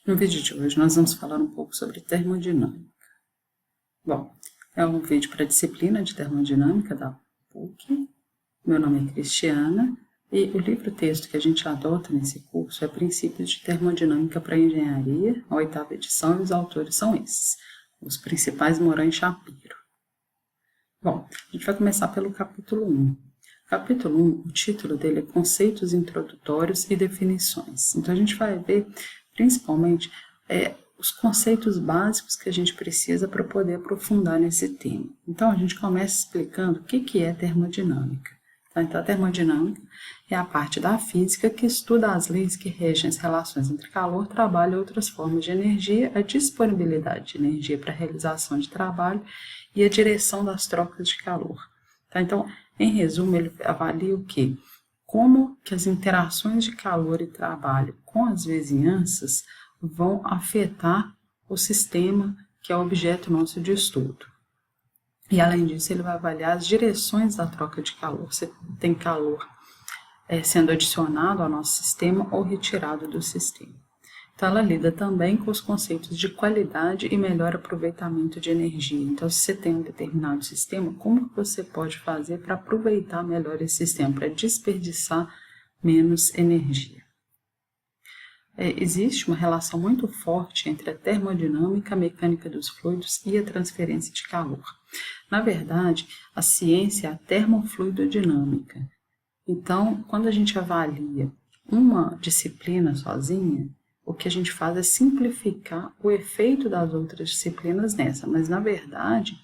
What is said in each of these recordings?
No vídeo de hoje nós vamos falar um pouco sobre termodinâmica. Bom, é um vídeo para a disciplina de termodinâmica da PUC. Meu nome é Cristiana e o livro-texto que a gente adota nesse curso é Princípios de Termodinâmica para Engenharia, a 8ª edição, e os autores são esses, os principais Moran e Shapiro. Bom, a gente vai começar pelo capítulo 1. Capítulo 1, o título dele é Conceitos Introdutórios e Definições. Então a gente vai ver principalmente os conceitos básicos que a gente precisa para poder aprofundar nesse tema. Então a gente começa explicando o que é termodinâmica. Então a termodinâmica é a parte da física que estuda as leis que regem as relações entre calor, trabalho e outras formas de energia, a disponibilidade de energia para a realização de trabalho e a direção das trocas de calor. Então, em resumo, ele avalia o quê? Como que as interações de calor e trabalho com as vizinhanças vão afetar o sistema que é o objeto nosso de estudo. E, além disso, ele vai avaliar as direções da troca de calor. Se tem calor sendo adicionado ao nosso sistema ou retirado do sistema. Então, ela lida também com os conceitos de qualidade e melhor aproveitamento de energia. Então, se você tem um determinado sistema, como você pode fazer para aproveitar melhor esse sistema, para desperdiçar menos energia? Existe uma relação muito forte entre a termodinâmica, a mecânica dos fluidos e a transferência de calor. Na verdade, a ciência é a termofluidodinâmica. Então, quando a gente avalia uma disciplina sozinha, o que a gente faz é simplificar o efeito das outras disciplinas nessa, mas na verdade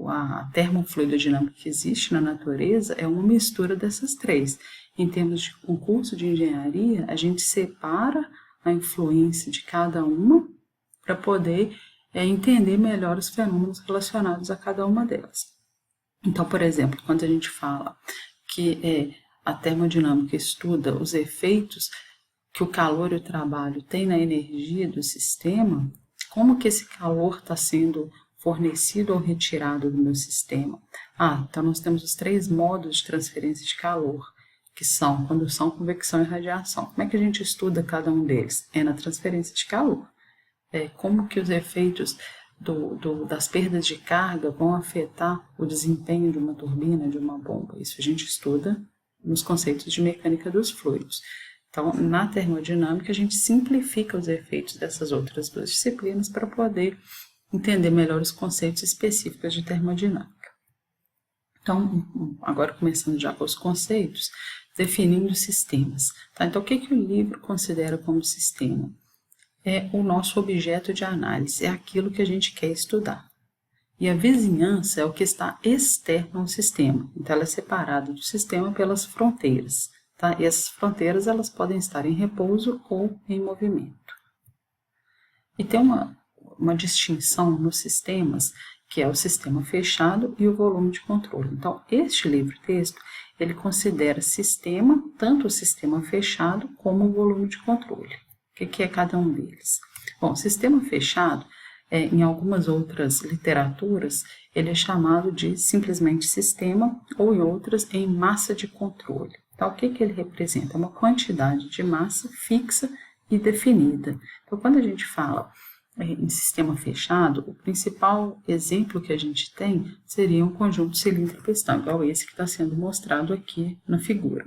a termofluidodinâmica que existe na natureza é uma mistura dessas três. Em termos de um curso de engenharia, a gente separa a influência de cada uma para poder entender melhor os fenômenos relacionados a cada uma delas. Então, por exemplo, quando a gente fala que a termodinâmica estuda os efeitos que o calor e o trabalho têm na energia do sistema, como que esse calor está sendo fornecido ou retirado do meu sistema? Então nós temos os 3 modos de transferência de calor, que são condução, convecção e radiação. Como é que a gente estuda cada um deles? É na transferência de calor. Como que os efeitos das perdas de carga vão afetar o desempenho de uma turbina, de uma bomba? Isso a gente estuda nos conceitos de mecânica dos fluidos. Então, na termodinâmica, a gente simplifica os efeitos dessas outras 2 disciplinas para poder entender melhor os conceitos específicos de termodinâmica. Então, agora começando já com os conceitos, definindo sistemas. Então, o que o livro considera como sistema? É o nosso objeto de análise, é aquilo que a gente quer estudar. E a vizinhança é o que está externo ao sistema. Então, ela é separada do sistema pelas fronteiras. E essas fronteiras elas podem estar em repouso ou em movimento. E tem uma distinção nos sistemas, que é o sistema fechado e o volume de controle. Então, este livro-texto, ele considera sistema, tanto o sistema fechado como o volume de controle. O que é cada um deles? Bom, sistema fechado, em algumas outras literaturas, ele é chamado de simplesmente sistema, ou em outras, em massa de controle. Então, o que ele representa? Uma quantidade de massa fixa e definida. Então, quando a gente fala em sistema fechado, o principal exemplo que a gente tem seria um conjunto cilíndrico-pistão, igual esse que está sendo mostrado aqui na figura.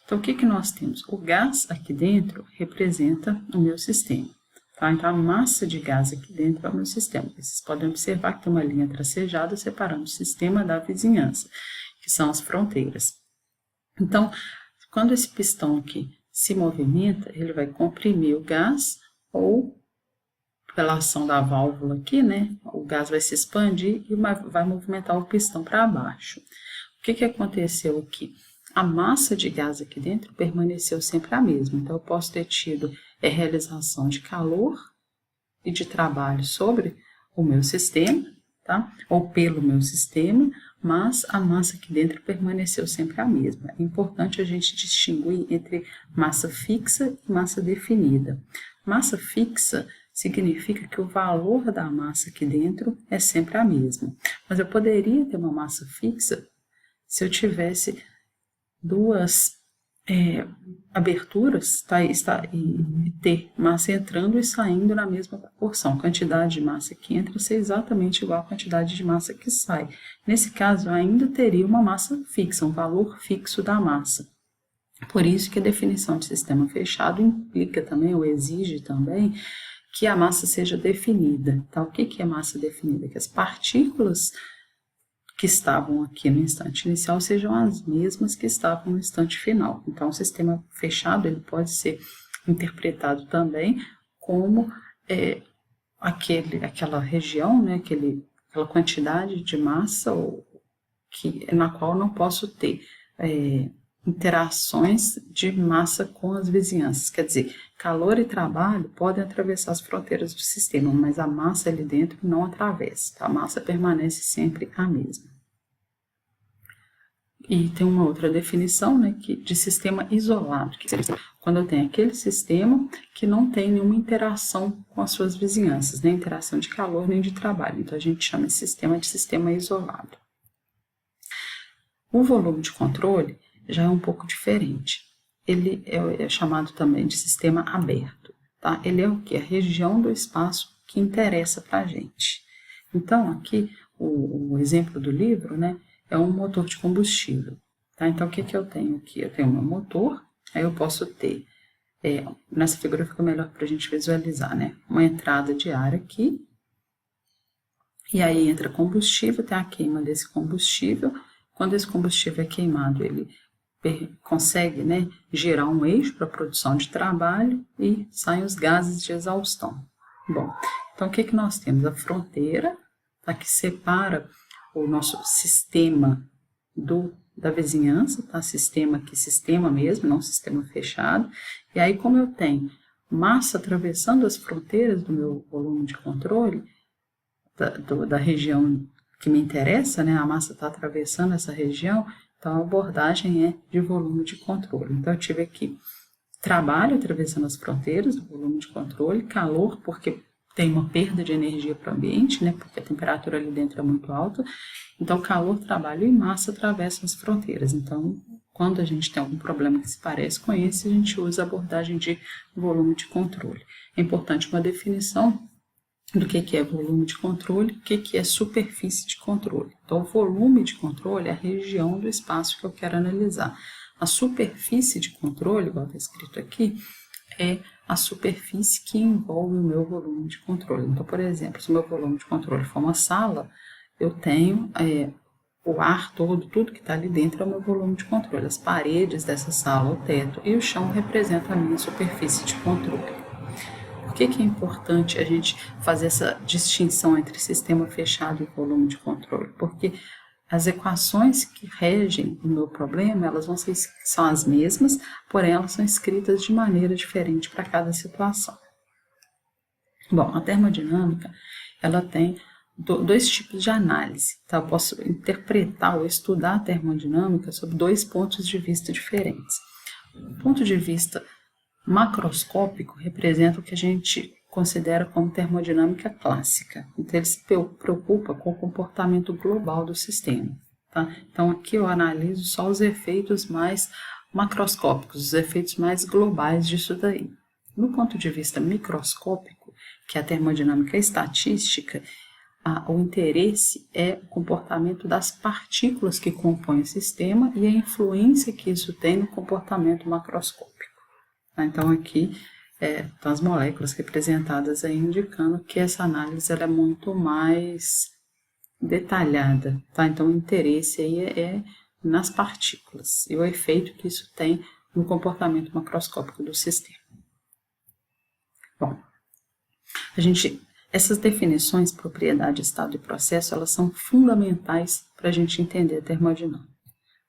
Então, o que nós temos? O gás aqui dentro representa o meu sistema. Então, a massa de gás aqui dentro é o meu sistema. Vocês podem observar que tem uma linha tracejada separando o sistema da vizinhança, que são as fronteiras. Então, quando esse pistão aqui se movimenta, ele vai comprimir o gás ou, pela ação da válvula aqui, o gás vai se expandir e vai movimentar o pistão para baixo. O que aconteceu aqui? A massa de gás aqui dentro permaneceu sempre a mesma. Então, eu posso ter tido realização de calor e de trabalho sobre o meu sistema, ou pelo meu sistema, mas a massa aqui dentro permaneceu sempre a mesma. É importante a gente distinguir entre massa fixa e massa definida. Massa fixa significa que o valor da massa aqui dentro é sempre a mesma. Mas eu poderia ter uma massa fixa se eu tivesse 2 aberturas e ter massa entrando e saindo na mesma proporção. Quantidade de massa que entra ser exatamente igual à quantidade de massa que sai. Nesse caso, ainda teria uma massa fixa, um valor fixo da massa. Por isso que a definição de sistema fechado implica também, ou exige também, que a massa seja definida. Tá? O que é massa definida? Que as partículas que estavam aqui no instante inicial sejam as mesmas que estavam no instante final. Então, o sistema fechado ele pode ser interpretado também como aquela região, né, aquela quantidade de massa na qual não posso ter interações de massa com as vizinhanças. Quer dizer, calor e trabalho podem atravessar as fronteiras do sistema, mas a massa ali dentro não atravessa. A massa permanece sempre a mesma. E tem uma outra definição, né, de sistema isolado, que seria quando eu tenho aquele sistema que não tem nenhuma interação com as suas vizinhanças, nem interação de calor, nem de trabalho. Então, a gente chama esse sistema de sistema isolado. O volume de controle já é um pouco diferente. Ele é chamado também de sistema aberto. Tá? Ele é o que? A região do espaço que interessa para a gente. Então, aqui, o exemplo do livro, né, é um motor de combustível. Tá? Então, o que eu tenho aqui? Eu tenho meu motor, aí eu posso ter, nessa figura fica melhor para a gente visualizar, né? Uma entrada de ar aqui, e aí entra combustível, tem a queima desse combustível. Quando esse combustível é queimado, ele consegue, né, gerar um eixo para a produção de trabalho e saem os gases de exaustão. Bom, então o que nós temos? A fronteira, tá, que separa o nosso sistema da vizinhança, tá? Sistema mesmo, não sistema fechado. E aí, como eu tenho massa atravessando as fronteiras do meu volume de controle, da região que me interessa, né? A massa está atravessando essa região, então a abordagem é de volume de controle. Então, eu tive aqui trabalho atravessando as fronteiras do volume de controle, calor, porque tem uma perda de energia para o ambiente, né? Porque a temperatura ali dentro é muito alta. Então, calor, trabalho e massa atravessam as fronteiras. Então, quando a gente tem algum problema que se parece com esse, a gente usa a abordagem de volume de controle. É importante uma definição do que é volume de controle, o que é superfície de controle. Então, o volume de controle é a região do espaço que eu quero analisar. A superfície de controle, igual está escrito aqui, é a superfície que envolve o meu volume de controle. Então, por exemplo, se o meu volume de controle for uma sala, eu tenho o ar todo, tudo que está ali dentro é o meu volume de controle. As paredes dessa sala, o teto e o chão representam a minha superfície de controle. Por que é importante a gente fazer essa distinção entre sistema fechado e volume de controle? Porque as equações que regem o meu problema, são as mesmas, porém elas são escritas de maneira diferente para cada situação. Bom, a termodinâmica, ela tem dois tipos de análise. Tá? Eu posso interpretar ou estudar a termodinâmica sob dois pontos de vista diferentes. O ponto de vista macroscópico representa o que a gente considera como termodinâmica clássica. Então, ele se preocupa com o comportamento global do sistema. Tá? Então, aqui eu analiso só os efeitos mais macroscópicos, os efeitos mais globais disso daí. No ponto de vista microscópico, que é a termodinâmica estatística, o interesse é o comportamento das partículas que compõem o sistema e a influência que isso tem no comportamento macroscópico. Então, aqui estão as moléculas representadas aí, indicando que essa análise ela é muito mais detalhada. Tá? Então, o interesse aí é nas partículas e o efeito que isso tem no comportamento macroscópico do sistema. Bom, essas definições, propriedade, estado e processo, elas são fundamentais para a gente entender a termodinâmica.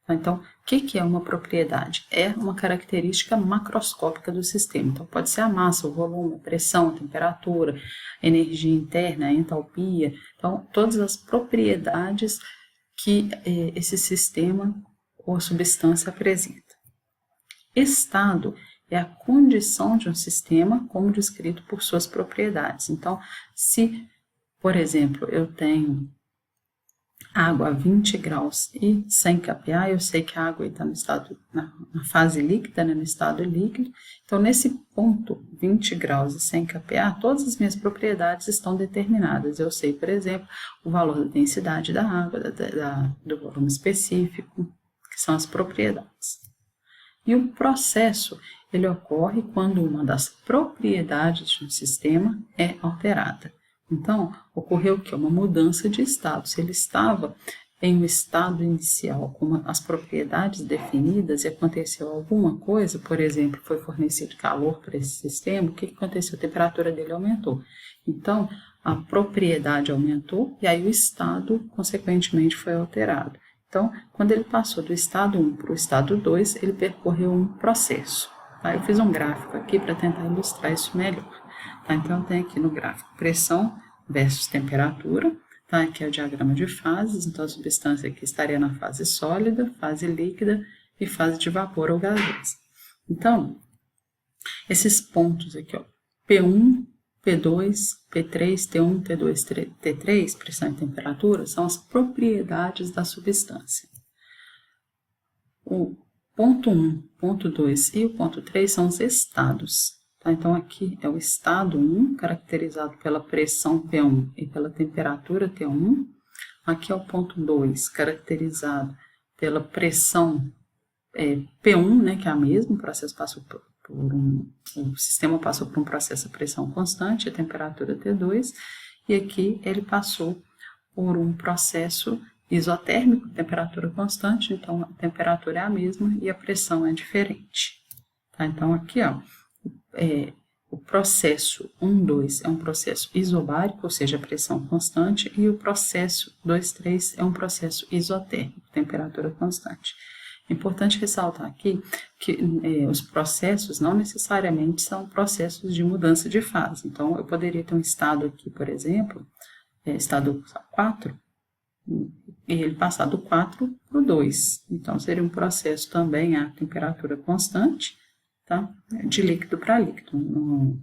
Então, o que é uma propriedade? É uma característica macroscópica do sistema. Então, pode ser a massa, o volume, a pressão, a temperatura, a energia interna, a entalpia. Então, todas as propriedades que esse sistema ou substância apresenta. Estado é a condição de um sistema como descrito por suas propriedades. Então, se, por exemplo, eu tenho água a 20 graus e 100 kPa, eu sei que a água está no estado, na fase líquida, né, no estado líquido. Então, nesse ponto, 20 graus e 100 kPa, todas as minhas propriedades estão determinadas. Eu sei, por exemplo, o valor da densidade da água, do volume específico, que são as propriedades. E o processo, ele ocorre quando uma das propriedades de um sistema é alterada. Então, ocorreu o quê? Uma mudança de estado. Se ele estava em um estado inicial com as propriedades definidas e aconteceu alguma coisa, por exemplo, foi fornecido calor para esse sistema, o que aconteceu? A temperatura dele aumentou. Então, a propriedade aumentou e aí o estado, consequentemente, foi alterado. Então, quando ele passou do estado 1 para o estado 2, ele percorreu um processo. Tá? Eu fiz um gráfico aqui para tentar ilustrar isso melhor. Tá? Então, tem aqui no gráfico pressão versus temperatura. Tá? Aqui é o diagrama de fases. Então, a substância aqui estaria na fase sólida, fase líquida e fase de vapor ou gasosa. Então, esses pontos aqui, ó, P1, P2, P3, T1, T2, T3, pressão e temperatura, são as propriedades da substância. O ponto 1, ponto 2 e o ponto 3 são os estados. Tá? Então, aqui é o estado 1, caracterizado pela pressão P1 e pela temperatura T1. Aqui é o ponto 2, caracterizado pela pressão P1, né, que é a mesma, o processo passou o sistema passou por um processo de pressão constante, a temperatura T2, e aqui ele passou por um processo isotérmico, temperatura constante, então a temperatura é a mesma e a pressão é diferente. Tá? Então aqui, ó, o processo 1, 2 é um processo isobárico, ou seja, pressão constante, e o processo 2, 3 é um processo isotérmico, temperatura constante. É importante ressaltar aqui que os processos não necessariamente são processos de mudança de fase. Então, eu poderia ter um estado aqui, por exemplo, estado 4, e ele passar do 4 para o 2. Então, seria um processo também a temperatura constante, tá? De líquido para líquido. O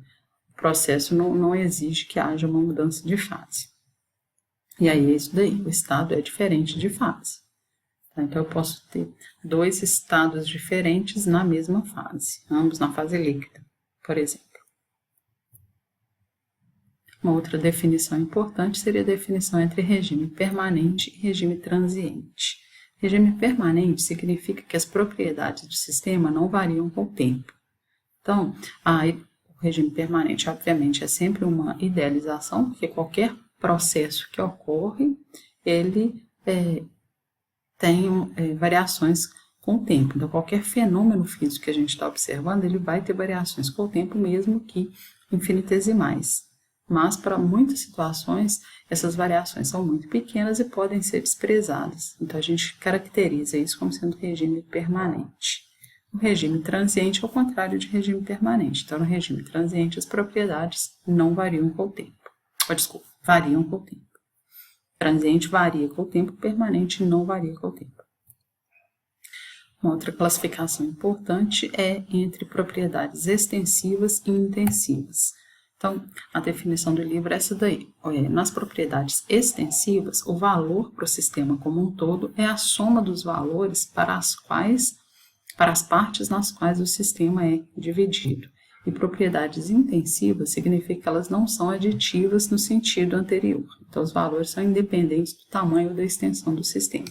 processo não exige que haja uma mudança de fase. E aí é isso daí, o estado é diferente de fase. Então, eu posso ter dois estados diferentes na mesma fase, ambos na fase líquida, por exemplo. Uma outra definição importante seria a definição entre regime permanente e regime transiente. Regime permanente significa que as propriedades do sistema não variam com o tempo. Então, o regime permanente, obviamente, é sempre uma idealização, porque qualquer processo que ocorre, ele tem variações com o tempo. Então, qualquer fenômeno físico que a gente está observando, ele vai ter variações com o tempo, mesmo que infinitesimais. Mas, para muitas situações, essas variações são muito pequenas e podem ser desprezadas. Então, a gente caracteriza isso como sendo regime permanente. O regime transiente é o contrário de regime permanente. Então, no regime transiente, as propriedades não variam com o tempo. Variam com o tempo. Transiente varia com o tempo, permanente não varia com o tempo. Uma outra classificação importante é entre propriedades extensivas e intensivas. Então, a definição do livro é essa daí. Nas propriedades extensivas, o valor para o sistema como um todo é a soma dos valores para as partes nas quais o sistema é dividido. E propriedades intensivas significa que elas não são aditivas no sentido anterior. Então, os valores são independentes do tamanho ou da extensão do sistema.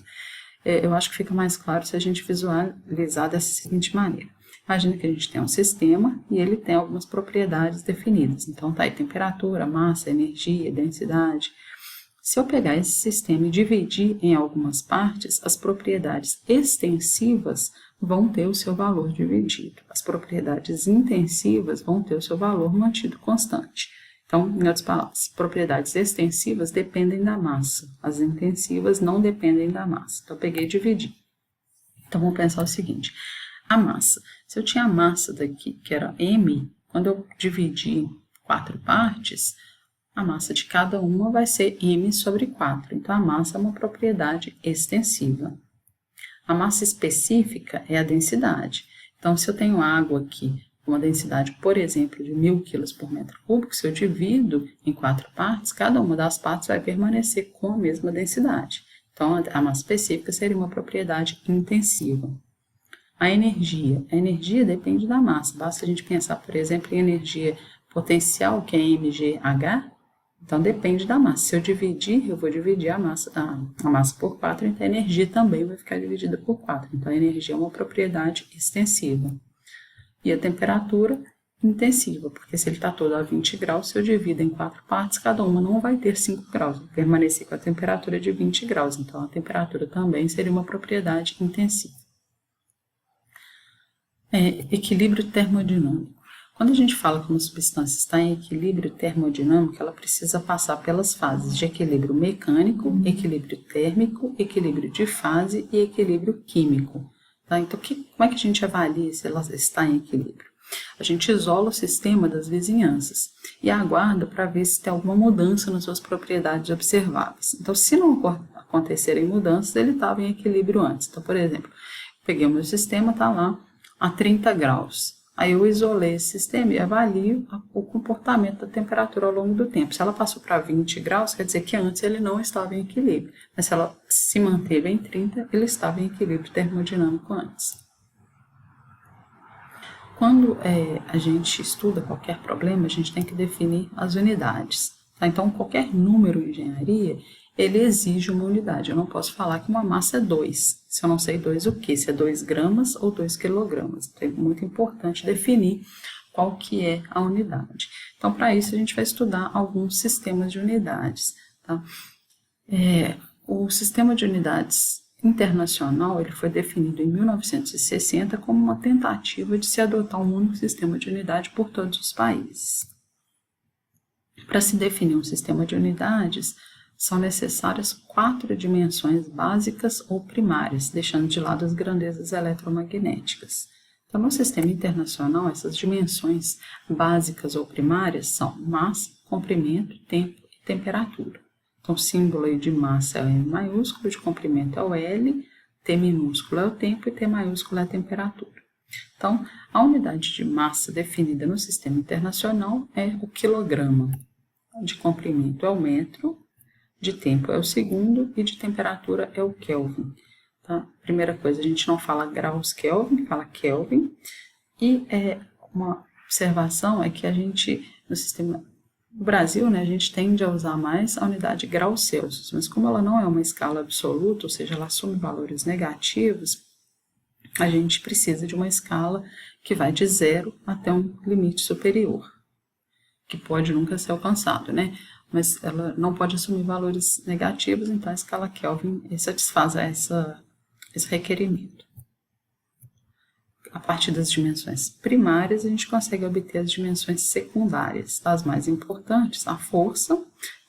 Eu acho que fica mais claro se a gente visualizar dessa seguinte maneira. Imagina que a gente tem um sistema e ele tem algumas propriedades definidas. Então, tá aí temperatura, massa, energia, densidade. Se eu pegar esse sistema e dividir em algumas partes, as propriedades extensivas vão ter o seu valor dividido. As propriedades intensivas vão ter o seu valor mantido constante. Então, em outras palavras, propriedades extensivas dependem da massa. As intensivas não dependem da massa. Então, eu peguei e dividi. Então, vamos pensar o seguinte. A massa. Se eu tinha a massa daqui, que era M, quando eu dividi em 4 partes, a massa de cada uma vai ser M sobre 4. Então, a massa é uma propriedade extensiva. A massa específica é a densidade. Então, se eu tenho água aqui com uma densidade, por exemplo, de 1000 kg por metro cúbico, se eu divido em 4 partes, cada uma das partes vai permanecer com a mesma densidade. Então, Então, a massa específica seria uma propriedade intensiva. A energia depende da massa. Basta a gente pensar, por exemplo, em energia potencial, que é mgh, então depende da massa. Se eu vou dividir a massa por 4, então a energia também vai ficar dividida por 4. Então a energia é uma propriedade extensiva. E a temperatura intensiva, porque se ele está todo a 20 graus, se eu divido em 4 partes, cada uma não vai ter 5 graus, vai permanecer com a temperatura de 20 graus. Então a temperatura também seria uma propriedade intensiva. Equilíbrio termodinâmico. Quando a gente fala que uma substância está em equilíbrio termodinâmico, ela precisa passar pelas fases de equilíbrio mecânico, equilíbrio térmico, equilíbrio de fase e equilíbrio químico. Tá? Então, como é que a gente avalia se ela está em equilíbrio? A gente isola o sistema das vizinhanças e aguarda para ver se tem alguma mudança nas suas propriedades observáveis. Então, se não acontecerem mudanças, ele estava em equilíbrio antes. Então, por exemplo, peguei o meu sistema, está lá a 30 graus. Aí eu isolei esse sistema e avalio o comportamento da temperatura ao longo do tempo. Se ela passou para 20 graus, quer dizer que antes ele não estava em equilíbrio. Mas se ela se manteve em 30, ele estava em equilíbrio termodinâmico antes. Quando a gente estuda qualquer problema, a gente tem que definir as unidades. Tá? Então, qualquer número em engenharia, ele exige uma unidade. Eu não posso falar que uma massa é 2, se eu não sei 2 o quê, se é 2 gramas ou 2 quilogramas. Então, é muito importante definir qual que é a unidade. Então, para isso, a gente vai estudar alguns sistemas de unidades. Tá? O sistema de unidades internacional ele foi definido em 1960 como uma tentativa de se adotar um único sistema de unidade por todos os países. Para se definir um sistema de unidades, são necessárias 4 dimensões básicas ou primárias, deixando de lado as grandezas eletromagnéticas. Então, no sistema internacional, essas dimensões básicas ou primárias são massa, comprimento, tempo e temperatura. Então, o símbolo aí de massa é o M maiúsculo, de comprimento é o L, T minúsculo é o tempo e T maiúsculo é a temperatura. Então, a unidade de massa definida no sistema internacional é o quilograma. De comprimento é o metro, de tempo é o segundo e de temperatura é o Kelvin. Tá? Primeira coisa, a gente não fala graus Kelvin, fala Kelvin. E uma observação é que a gente, no Brasil, né, a gente tende a usar mais a unidade graus Celsius, mas como ela não é uma escala absoluta, ou seja, ela assume valores negativos, a gente precisa de uma escala que vai de 0 até um limite superior, que pode nunca ser alcançado, né? Mas ela não pode assumir valores negativos, então a escala Kelvin satisfaz esse requerimento. A partir das dimensões primárias, a gente consegue obter as dimensões secundárias, as mais importantes, a força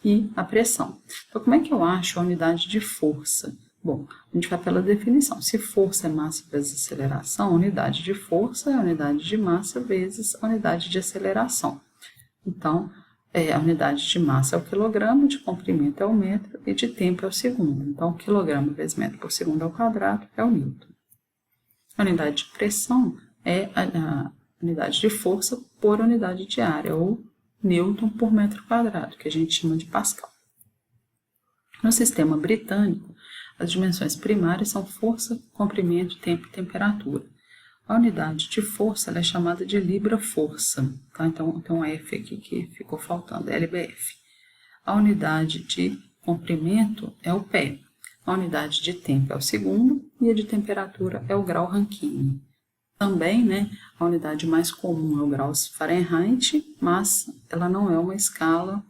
e a pressão. Então, como é que eu acho a unidade de força? Bom, a gente vai pela definição. Se força é massa vezes aceleração, a unidade de força é a unidade de massa vezes a unidade de aceleração. Então, a unidade de massa é o quilograma, de comprimento é o metro e de tempo é o segundo. Então, quilograma vezes metro por segundo ao quadrado é o newton. A unidade de pressão é a unidade de força por unidade de área, ou newton por metro quadrado, que a gente chama de Pascal. No sistema britânico, as dimensões primárias são força, comprimento, tempo e temperatura. A unidade de força ela é chamada de libra-força, tá? Então, tem um F aqui que ficou faltando, LBF. A unidade de comprimento é o pé. A unidade de tempo é o segundo e a de temperatura é o grau Rankine. Também, né, a unidade mais comum é o grau Fahrenheit, mas ela não é uma escala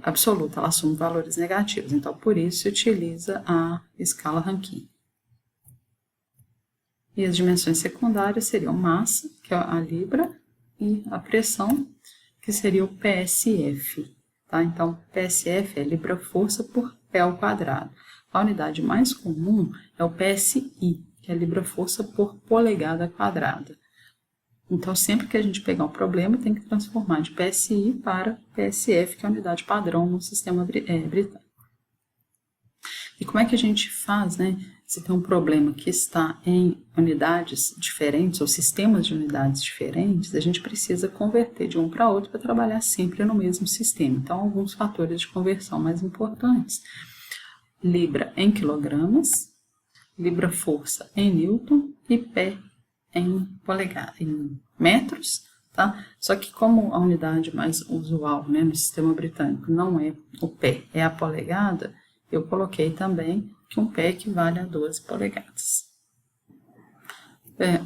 absoluta, ela assume valores negativos. Então, por isso, se utiliza a escala Rankine. E as dimensões secundárias seriam massa, que é a libra, e a pressão, que seria o PSF. Tá? Então, PSF é libra-força por pé ao quadrado. A unidade mais comum é o PSI, que é libra-força por polegada quadrada. Então, sempre que a gente pegar um problema, tem que transformar de PSI para PSF, que é a unidade padrão no sistema britânico. E como é que a gente faz, né? Se tem um problema que está em unidades diferentes ou sistemas de unidades diferentes, a gente precisa converter de um para outro para trabalhar sempre no mesmo sistema. Então, alguns fatores de conversão mais importantes libra em quilogramas, libra força em newton e pé em polegada, em metros, tá? Só que como a unidade mais usual, né, no sistema britânico não é o pé, é a polegada, eu coloquei também que um pé equivale a 12 polegadas.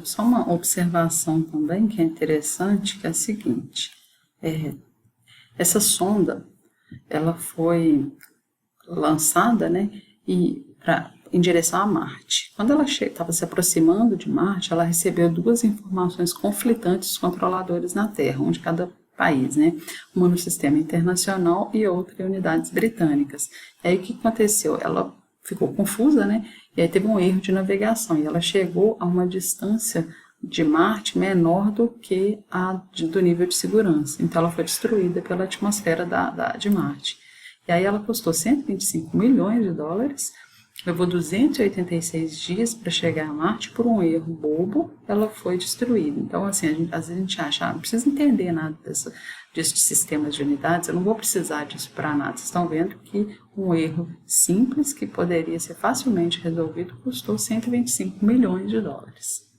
Só uma observação também que é interessante, que é a seguinte, essa sonda, ela foi lançada, né, em direção a Marte. Quando ela estava se aproximando de Marte, ela recebeu duas informações conflitantes dos controladores na Terra, um de cada país, né? Uma no sistema internacional e outra em unidades britânicas. E aí o que aconteceu? Ela ficou confusa, né? E aí teve um erro de navegação e ela chegou a uma distância de Marte menor do que a do nível de segurança. Então ela foi destruída pela atmosfera de Marte. E aí ela custou 125 milhões de dólares, levou 286 dias para chegar a Marte, por um erro bobo, ela foi destruída. Então, assim, às vezes a gente acha, não precisa entender nada disso de sistemas de unidades, eu não vou precisar disso para nada. Vocês estão vendo que um erro simples, que poderia ser facilmente resolvido, custou 125 milhões de dólares.